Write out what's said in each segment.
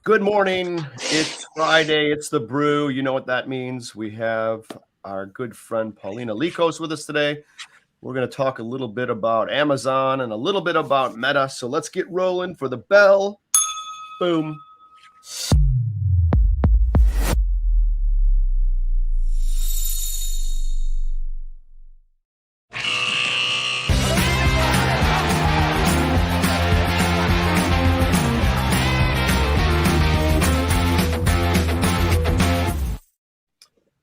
Good morning. It's Friday. It's the Brew. You know what that means. We have our good friend Paulina Likos with us today. We're going to talk a little bit about Amazon and a little bit about Meta. So let's get rolling for the bell. Boom.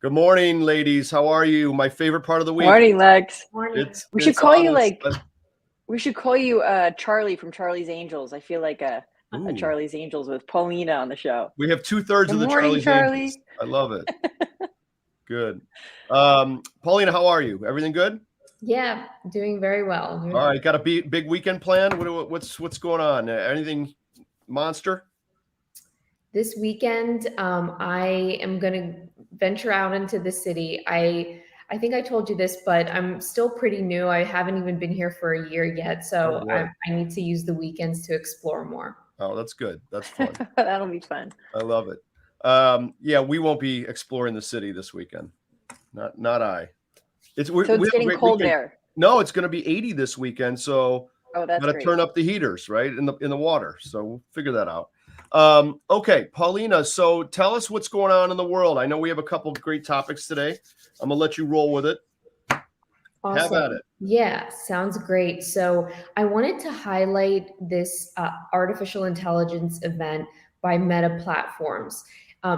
Good morning, ladies. How are you? My favorite part of the week. Morning, Lex. Morning. We should call you Charlie from Charlie's Angels. I feel like a Charlie's Angels with Paulina on the show. We have 2/3 of the morning, Charlie. Angels. I love it. Good. Paulina, how are you? Everything good? Yeah, doing very well. All right, got a big weekend plan? What's going on? Anything monster? This weekend, I am going to venture out into the city. I think I told you this, but I'm still pretty new. I haven't even been here for a year yet, so I need to use the weekends to explore more. Oh, that's good. That's fun. That'll be fun. I love it. Yeah, we won't be exploring the city this weekend. Not I. It's getting cold there. No, it's going to be 80 this weekend, so that's gotta turn up the heaters, right, in the water. So we'll figure that out. Okay, Paulina, so tell us what's going on in the world. I know we have a couple of great topics today. I'm gonna let you roll with it. Awesome. Have at it. Yeah, sounds great. So I wanted to highlight this artificial intelligence event by Meta Platforms.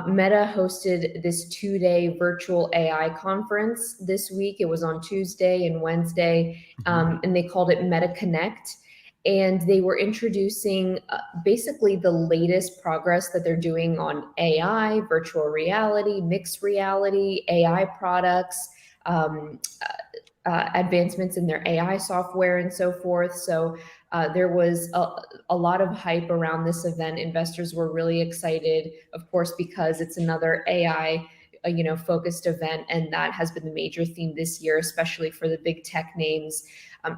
Meta hosted this 2-day virtual AI conference this week. It was on Tuesday and Wednesday, and they called it Meta Connect. And they were introducing basically the latest progress that they're doing on AI, virtual reality, mixed reality, AI products, advancements in their AI software and so forth. So there was a lot of hype around this event. Investors were really excited, of course, because it's another AI focused event. And that has been the major theme this year, especially for the big tech names.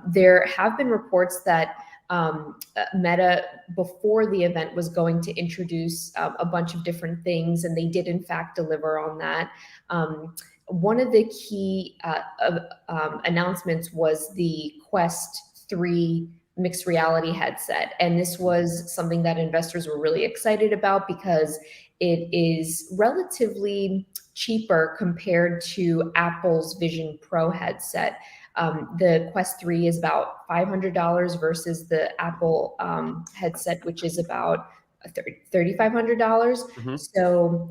There have been reports that Meta before the event was going to introduce a bunch of different things, and they did in fact deliver on that. One of the key announcements was the Quest 3 mixed reality headset. And this was something that investors were really excited about because it is relatively cheaper compared to Apple's Vision Pro headset. The Quest 3 is about $500 versus the Apple headset, which is about $3,500. So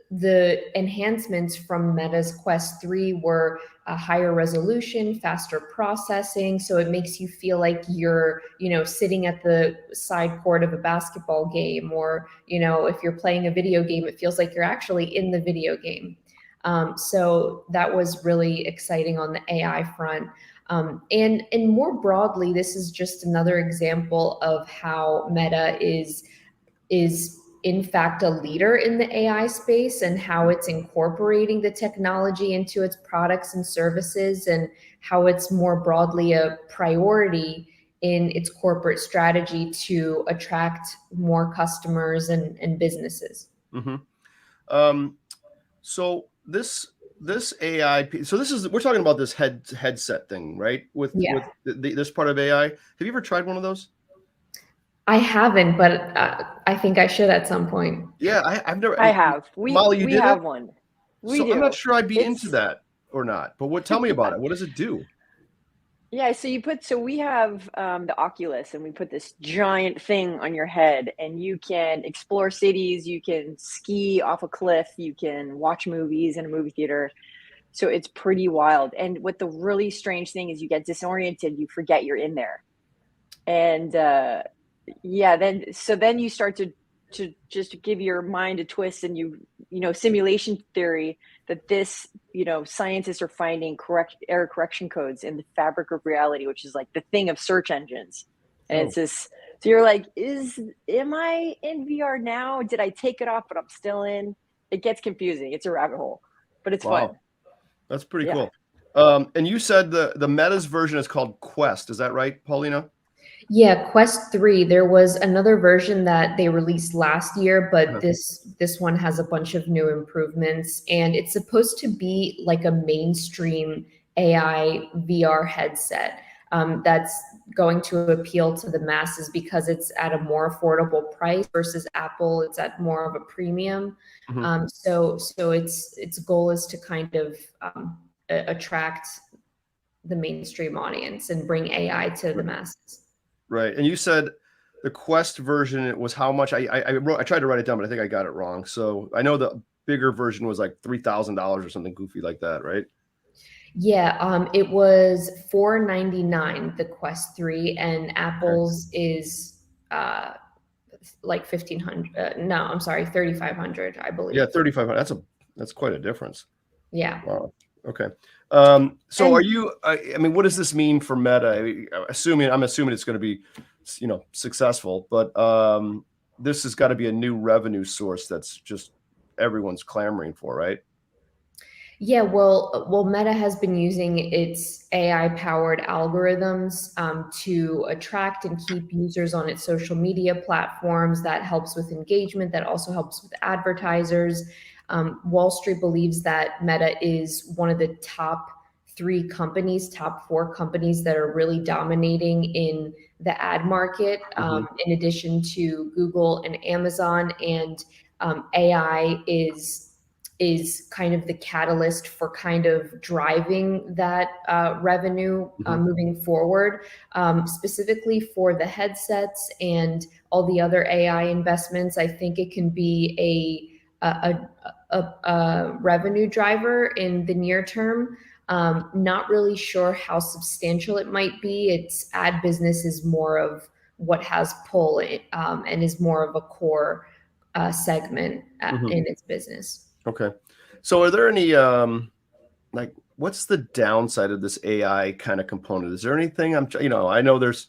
the enhancements from Meta's Quest 3 were a higher resolution, faster processing. So it makes you feel like you're, sitting at the side court of a basketball game, or, if you're playing a video game, it feels like you're actually in the video game. So that was really exciting on the AI front. And more broadly, this is just another example of how Meta is in fact a leader in the AI space, and how it's incorporating the technology into its products and services, and how it's more broadly a priority in its corporate strategy to attract more customers and businesses. Mm-hmm. So this AI, we're talking about this headset thing, right? With this part of AI. Have you ever tried one of those? I haven't, but I think I should at some point. Yeah, I've never. I have. Molly, you we did have it? one. I'm not sure I'd be into that or not. But tell me about it. What does it do? Yeah, so we have the Oculus, and we put this giant thing on your head, and you can explore cities, you can ski off a cliff, you can watch movies in a movie theater. So it's pretty wild. And what the really strange thing is, you get disoriented, you forget you're in there. And then you start to just give your mind a twist, and simulation theory that this, scientists are finding error correction codes in the fabric of reality, which is like the thing of search engines. And it's this, so you're like, am I in VR now? Did I take it off, but I'm still in? It gets confusing. It's a rabbit hole, but it's fun. That's pretty cool. And you said the Meta's version is called Quest. Is that right, Paulina? Yeah, Quest 3, there was another version that they released last year, but this one has a bunch of new improvements, and it's supposed to be like a mainstream AI VR headset that's going to appeal to the masses because it's at a more affordable price versus Apple. It's at more of a premium. So its goal is to kind of attract the mainstream audience and bring AI to the masses. Right. And you said the Quest version, it was how much? I tried to write it down, but I think I got it wrong. So I know the bigger version was like $3,000 or something goofy like that, right? Yeah, it was $499, the Quest 3, and Apple's is like 1,500. No, I'm sorry, 3,500, I believe. Yeah, 3,500. That's quite a difference. Yeah. Wow. Okay. So are you? I mean, what does this mean for Meta? I'm assuming it's going to be, successful, but this has got to be a new revenue source that's just everyone's clamoring for, right? Yeah, well, Meta has been using its AI-powered algorithms to attract and keep users on its social media platforms. That helps with engagement. That also helps with advertisers. Wall Street believes that Meta is one of the top four companies that are really dominating in the ad market, in addition to Google and Amazon. And AI is kind of the catalyst for kind of driving that revenue moving forward, specifically for the headsets and all the other AI investments. I think it can be a revenue driver in the near term. Not really sure how substantial it might be. Its ad business is more of what has pull and is more of a core segment in its business. Okay. So are there any what's the downside of this AI kind of component? Is there anything I know there's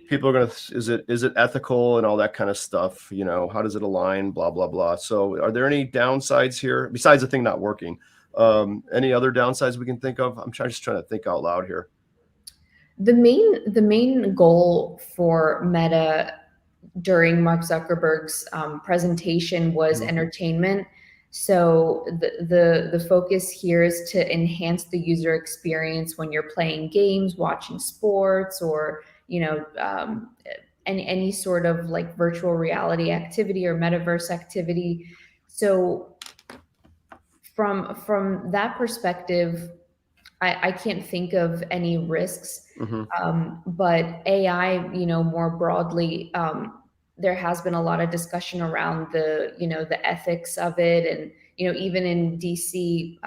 people are is it ethical and all that kind of stuff, how does it align, blah blah blah. So are there any downsides here besides the thing not working? Any other downsides we can think of? I'm just trying to think out loud here. The main goal for Meta during Mark Zuckerberg's presentation was entertainment. So the focus here is to enhance the user experience when you're playing games, watching sports, or any sort of like virtual reality activity or metaverse activity. So from that perspective, I can't think of any risks. But AI, more broadly, there has been a lot of discussion around the ethics of it. And, even in DC,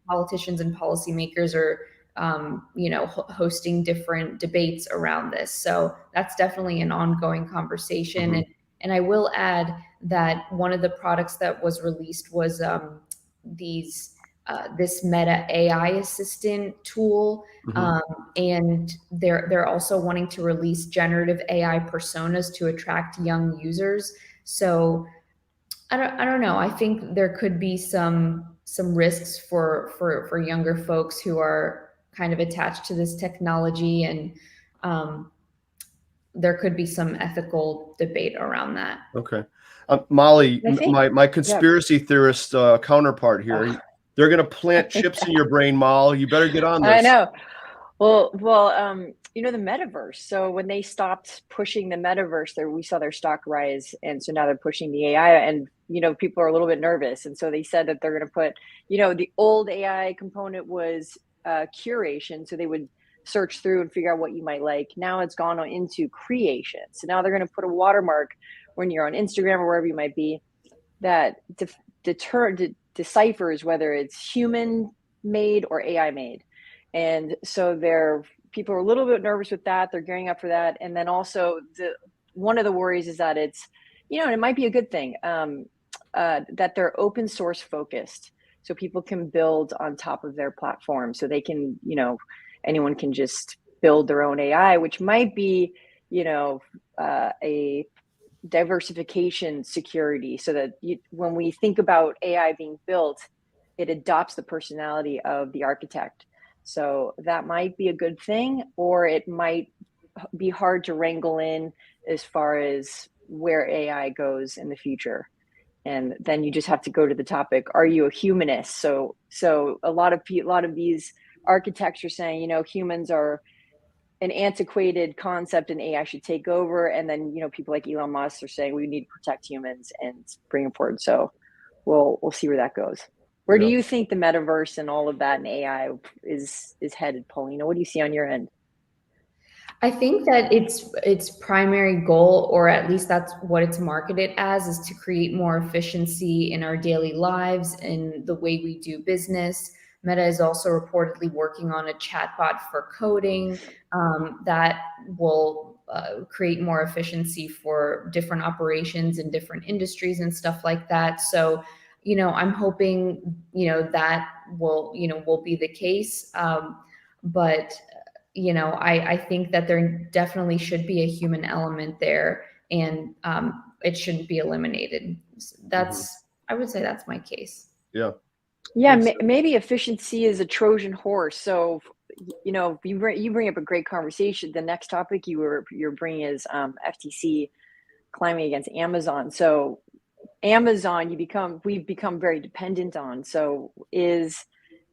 politicians and policymakers are, hosting different debates around this. So that's definitely an ongoing conversation. And I will add that one of the products that was released was this Meta AI assistant tool, and they're also wanting to release generative AI personas to attract young users. So I don't know. I think there could be some risks for younger folks who are kind of attached to this technology, and there could be some ethical debate around that. Okay. Molly, my conspiracy theorist counterpart here, they're going to plant chips in your brain, Molly. You better get on this. I know. Well, the metaverse. So when they stopped pushing the metaverse, we saw their stock rise, and so now they're pushing the AI, and people are a little bit nervous, and so they said that they're going to put, the old AI component was curation, so they would search through and figure out what you might like. Now it's gone on into creation, so now they're going to put a watermark when you're on Instagram or wherever you might be that deciphers whether it's human made or AI made. And so people are a little bit nervous with that. They're gearing up for that. And then also one of the worries is that it's, and it might be a good thing, that they're open source focused. So people can build on top of their platform. So they can, anyone can just build their own AI, which might be, a diversification security, so that when we think about AI being built, it adopts the personality of the architect. So that might be a good thing, or it might be hard to wrangle in as far as where AI goes in the future. And then you just have to go to the topic: are you a humanist? So a lot of these architects are saying, humans are an antiquated concept and AI should take over. And then, people like Elon Musk are saying we need to protect humans and bring them forward. So we'll see where that goes. Where do you think the metaverse and all of that and AI is headed, Paulina? What do you see on your end? I think that its primary goal, or at least that's what it's marketed as, is to create more efficiency in our daily lives and the way we do business. Meta is also reportedly working on a chatbot for coding that will create more efficiency for different operations in different industries and stuff like that. So, I'm hoping, that will be the case. But I think that there definitely should be a human element there, and it shouldn't be eliminated. I would say that's my case. Yeah. Maybe efficiency is a Trojan horse. So, you bring up a great conversation. The next topic you're bringing is FTC climbing against Amazon. So, Amazon, we've become very dependent on. So,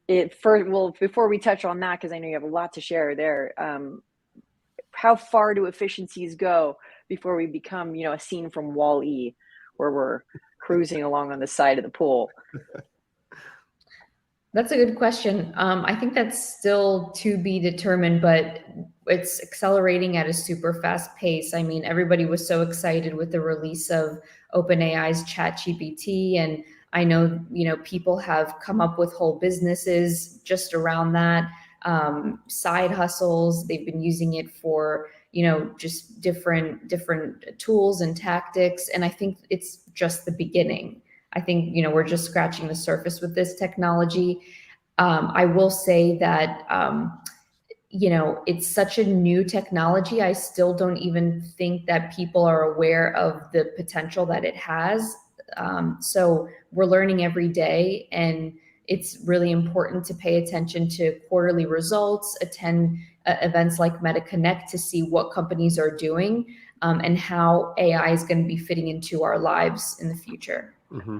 before we touch on that, because I know you have a lot to share there, how far do efficiencies go before we become, a scene from Wall-E, where we're cruising along on the side of the pool? That's a good question. I think that's still to be determined, but it's accelerating at a super fast pace. I mean, everybody was so excited with the release of OpenAI's ChatGPT, and I know, people have come up with whole businesses just around that, side hustles. They've been using it for, just different tools and tactics. And I think it's just the beginning. I think, we're just scratching the surface with this technology. I will say that, it's such a new technology. I still don't even think that people are aware of the potential that it has. So we're learning every day, and it's really important to pay attention to quarterly results, attend events like Meta Connect to see what companies are doing, and how AI is going to be fitting into our lives in the future. Mm-hmm.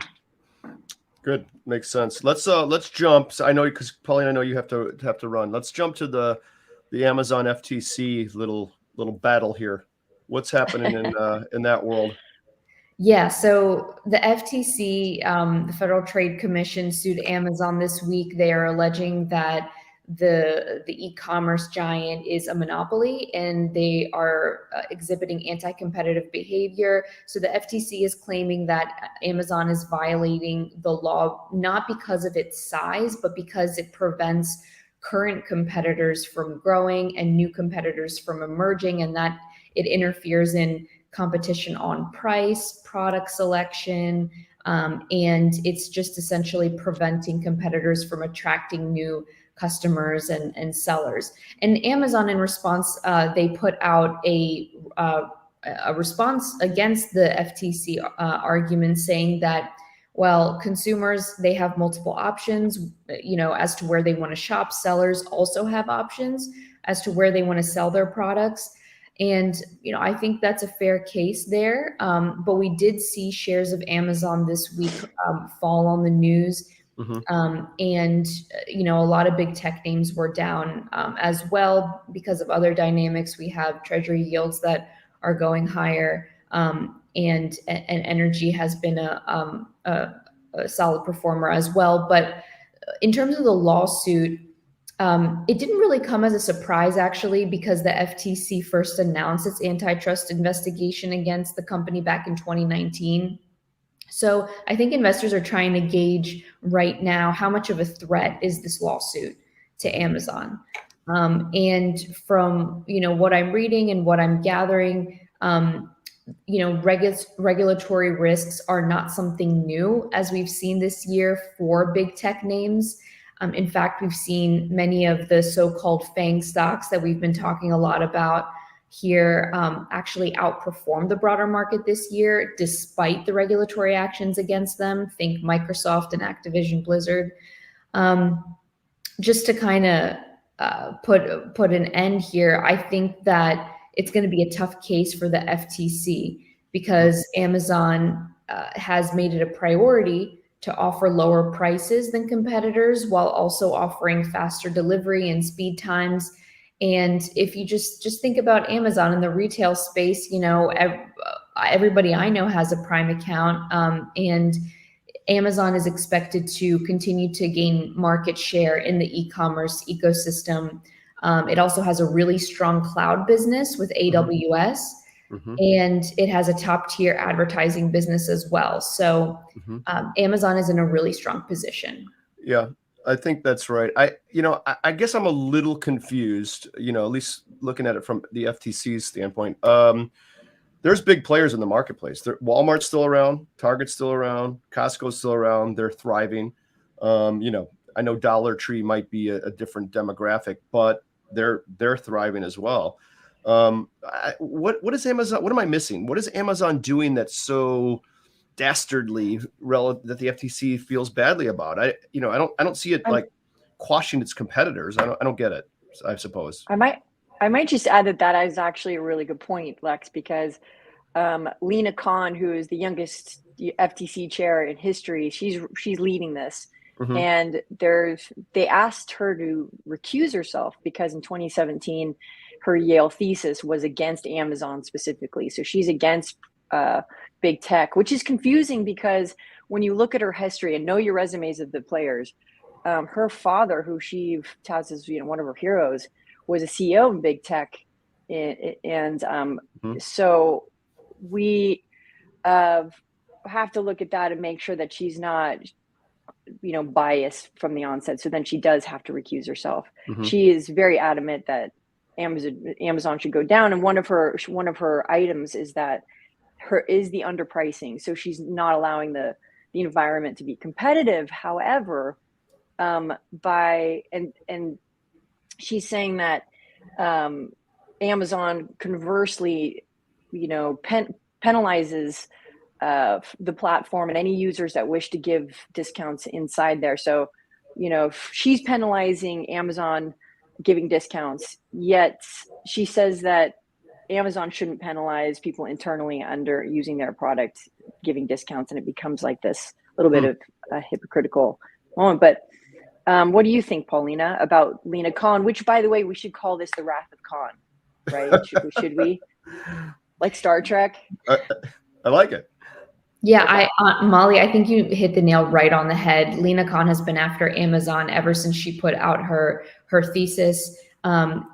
Good, makes sense. Let's jump. So I know, because Paulina, I know you have to run. Let's jump to the Amazon FTC little battle here. What's happening in that world? Yeah, so the FTC, the Federal Trade Commission, sued Amazon this week. They are alleging that the e-commerce giant is a monopoly, and they are exhibiting anti-competitive behavior. So the FTC is claiming that Amazon is violating the law, not because of its size, but because it prevents current competitors from growing and new competitors from emerging, and that it interferes in competition on price, product selection, and it's just essentially preventing competitors from attracting new customers and sellers. And Amazon, in response, they put out a response against the FTC argument, saying that, well, consumers, they have multiple options, as to where they want to shop. Sellers also have options as to where they want to sell their products. And, I think that's a fair case there. But we did see shares of Amazon this week fall on the news. Mm-hmm. And, a lot of big tech names were down as well because of other dynamics. We have treasury yields that are going higher, and energy has been a solid performer as well. But in terms of the lawsuit, it didn't really come as a surprise, actually, because the FTC first announced its antitrust investigation against the company back in 2019. So I think investors are trying to gauge right now how much of a threat is this lawsuit to Amazon. And from what I'm reading and what I'm gathering, regulatory risks are not something new, as we've seen this year for big tech names. In fact, we've seen many of the so-called FANG stocks that we've been talking a lot about here actually outperform the broader market this year, despite the regulatory actions against them. Think Microsoft and Activision Blizzard. Just to kind of put an end here, I think that it's going to be a tough case for the FTC because Amazon has made it a priority to offer lower prices than competitors while also offering faster delivery and speed times. And if you just think about Amazon in the retail space, you know, everybody I know has a Prime account, and Amazon is expected to continue to gain market share in the e-commerce ecosystem. It also has a really strong cloud business with AWS, and it has a top tier advertising business as well. So Amazon is in a really strong position. Yeah, I think that's right. I guess I'm a little confused, you know, at least looking at it from the FTC's standpoint. There's big players in the marketplace. Walmart's still around, Target's still around, Costco's still around. They're thriving. You know, I know Dollar Tree might be a different demographic, but they're thriving as well. What is Amazon? What am I missing? What is Amazon doing that's so dastardly that the FTC feels badly about? I don't see it like quashing its competitors. I don't get it, I suppose. I might just add that is actually a really good point, Lex, because Lena Khan, who is the youngest FTC chair in history, she's leading this. And they asked her to recuse herself because in 2017 her Yale thesis was against Amazon specifically. So she's against big tech, which is confusing because when you look at her history and know your resumes of the players, her father, who she touts as one of her heroes, was a CEO in big tech, and so we have to look at that and make sure that she's not biased from the onset. So then she does have to recuse herself. She is very adamant that Amazon should go down, and one of her items is that the underpricing. So she's not allowing the environment to be competitive. However, she's saying that Amazon conversely, penalizes the platform and any users that wish to give discounts inside there. So, she's penalizing Amazon giving discounts, yet she says that Amazon shouldn't penalize people internally under using their product, giving discounts, and it becomes like this little bit of a hypocritical moment. But what do you think, Paulina, about Lena Khan? Which, by the way, we should call this the Wrath of Khan, right? should we? Like Star Trek? I like it. Yeah, Molly, I think you hit the nail right on the head. Lena Khan has been after Amazon ever since she put out her thesis, and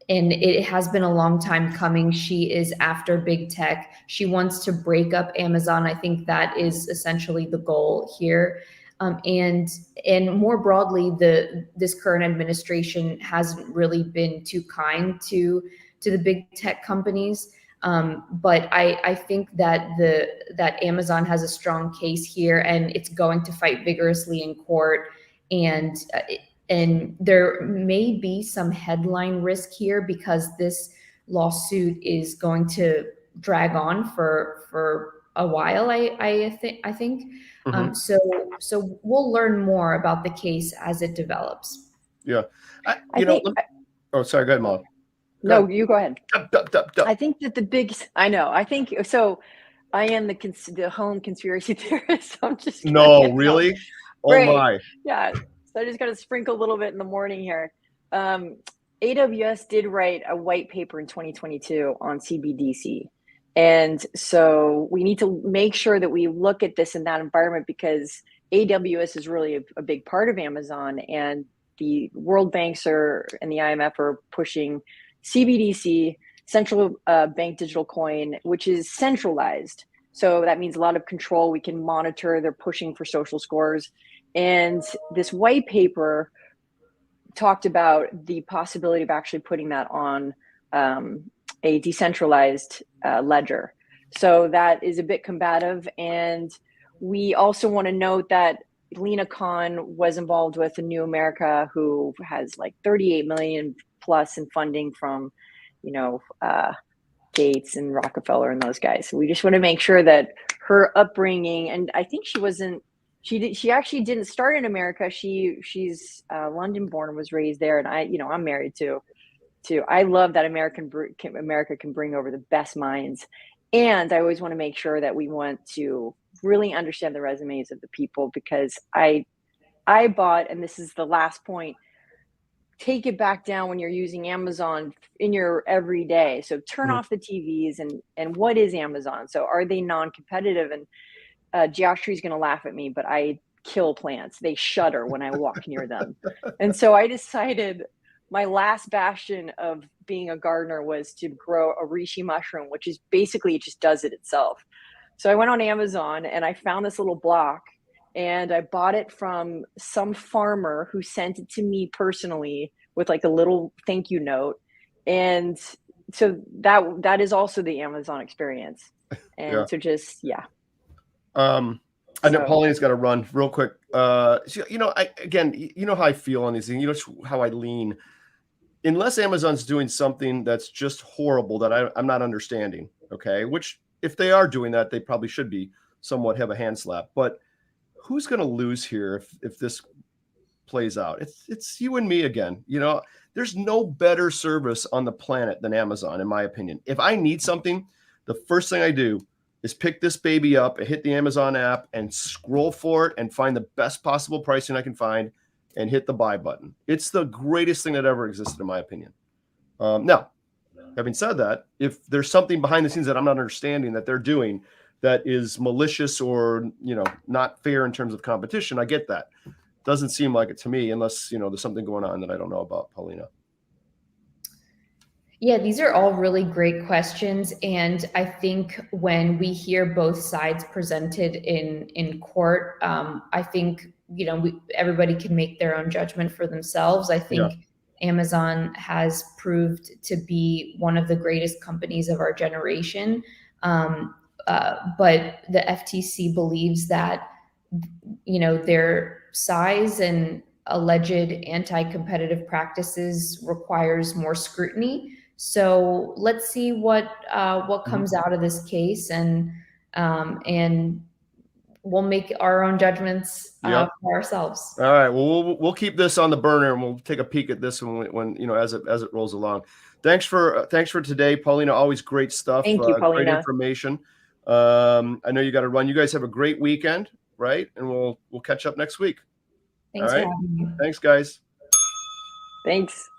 it has been a long time coming. She is after big tech. She wants to break up Amazon. I think that is essentially the goal here. And more broadly, this current administration hasn't really been too kind to the big tech companies. But I think that that Amazon has a strong case here, and it's going to fight vigorously in court. And there may be some headline risk here because this lawsuit is going to drag on for a while. I think. So we'll learn more about the case as it develops. Yeah, sorry, go ahead, Molly. No, you go ahead. Dup. I think that I think so. I am the home conspiracy theorist. So I'm just really? Oh right. My. Yeah. So I just got to sprinkle a little bit in the morning here. AWS did write a white paper in 2022 on CBDC. And so we need to make sure that we look at this in that environment because AWS is really a big part of Amazon, and the World Banks and the IMF are pushing CBDC, central bank digital coin, which is centralized. So that means a lot of control. We can monitor. They're pushing for social scores. And this white paper talked about the possibility of actually putting that on a decentralized ledger. So that is a bit combative. And we also want to note that Lena Khan was involved with the New America, who has like 38 million plus in funding from, Gates and Rockefeller and those guys. So we just want to make sure that her upbringing, and I think she actually didn't start in America. She's London born and was raised there. And I'm married to too. I love that America can bring over the best minds, and I always want to make sure that we want to really understand the resumes of the people, because I bought, and this is the last point, take it back down when you're using Amazon in your everyday. So turn off the TVs, and what is Amazon? So are they non-competitive? And Geometry's going to laugh at me, but I kill plants. They shudder when I walk near them. And so I decided my last bastion of being a gardener was to grow a reishi mushroom, which is basically, it just does it itself. So I went on Amazon and I found this little block, and I bought it from some farmer who sent it to me personally with like a little thank you note. And so that is also the Amazon experience. And Yeah. so just, yeah. I know Paulina's got to run real quick. You know, you know how I feel on these things. You know how I lean. Unless Amazon's doing something that's just horrible that I'm not understanding, okay? Which, if they are doing that, they probably should be somewhat have a hand slap. But who's going to lose here if this plays out? It's you and me again. You know, there's no better service on the planet than Amazon, in my opinion. If I need something, the first thing I do is pick this baby up and hit the Amazon app and scroll for it and find the best possible pricing I can find and hit the buy button. It's the greatest thing that ever existed, in my opinion. Now, having said that, if there's something behind the scenes that I'm not understanding that they're doing that is malicious or, you know, not fair in terms of competition, I get that. Doesn't seem like it to me, unless, you know, there's something going on that I don't know about, Paulina. Yeah, these are all really great questions. And I think when we hear both sides presented in court, I think, you know, everybody can make their own judgment for themselves. I think Amazon has proved to be one of the greatest companies of our generation. But the FTC believes that, you know, their size and alleged anti-competitive practices requires more scrutiny. So let's see what comes out of this case, and we'll make our own judgments for ourselves. All right. Well, we'll keep this on the burner, and we'll take a peek at this when you know, as it rolls along. Thanks for today, Paulina. Always great stuff. Thank you, Paulina. Great information. I know you got to run. You guys have a great weekend, right? And we'll catch up next week. Thanks All right. for having me. Thanks, guys. Thanks.